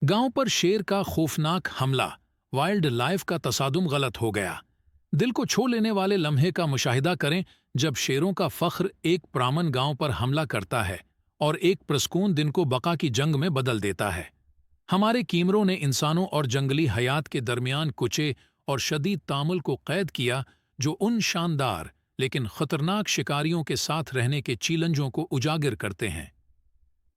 गांव पर शेर का खौफनाक हमला, वाइल्ड लाइफ का तसादुम गलत हो गया। दिल को छू लेने वाले लम्हे का मुशाहिदा करें जब शेरों का फख्र एक प्रामन गांव पर हमला करता है और एक प्रस्कून दिन को बका की जंग में बदल देता है। हमारे कीमरों ने इंसानों और जंगली हयात के दरमियान कुचे और शदीद तामुल को कैद किया जो उन शानदार लेकिन खतरनाक शिकारियों के साथ रहने के चैलेंजों को उजागर करते हैं।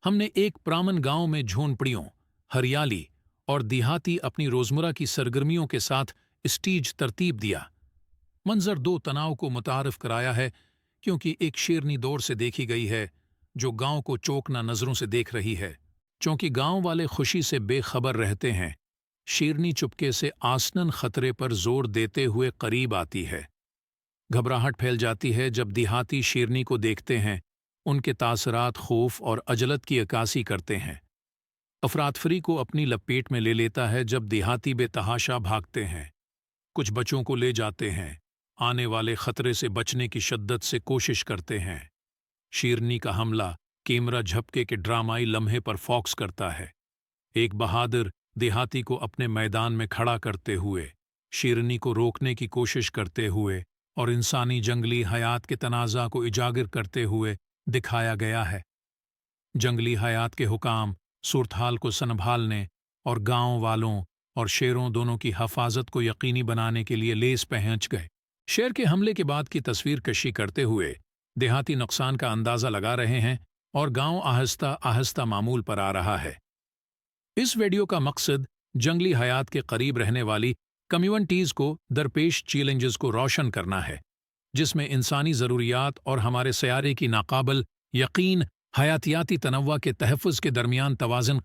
हमने एक प्रामन गांव में झोंपड़ियों, हरियाली और देहाती अपनी रोजमर्रा की सरगर्मियों के साथ स्टेज तरतीब दिया। मंजर दो तनाव को मुतारफ कराया है, क्योंकि एक शेरनी दौर से देखी गई है जो गांव को चौंकना नजरों से देख रही है। चूंकि गांव वाले खुशी से बेखबर रहते हैं, शेरनी चुपके से आसनन खतरे पर जोर देते हुए करीब आती है। घबराहट फैल जाती है जब देहाती शेरनी को देखते हैं। उनके तासरात खौफ और अजलत की अक्कासी करते हैं। अफरातफरी को अपनी लपेट में ले लेता है जब देहाती बेतहाशा भागते हैं, कुछ बच्चों को ले जाते हैं, आने वाले खतरे से बचने की शिद्दत से कोशिश करते हैं। शेरनी का हमला कैमरा झपके के ड्रामाई लम्हे पर फोकस करता है। एक बहादुर देहाती को अपने मैदान में खड़ा करते हुए, शेरनी को रोकने की कोशिश करते हुए और इंसानी जंगली हयात के तनाज़ा को उजागर करते हुए दिखाया गया है। जंगली हयात के हुकाम सूरतहाल को संभालने और गांव वालों और शेरों दोनों की हफाजत को यकीनी बनाने के लिए लेस पहुंच गए। शेर के हमले के बाद की तस्वीर कशी करते हुए देहाती नुकसान का अंदाज़ा लगा रहे हैं और गांव आहिस्ता आहिस्ता मामूल पर आ रहा है। इस वीडियो का मकसद जंगली हयात के करीब रहने वाली कम्युनिटीज़ को दरपेश चैलेंजेस को रोशन करना है, जिसमें इंसानी ज़रूरियात और हमारे सयारे की नाकाबिल यकीन हयातियाती तनव्वुआ के तहफ़्फ़ुज़ के दरमियान तवाज़ुन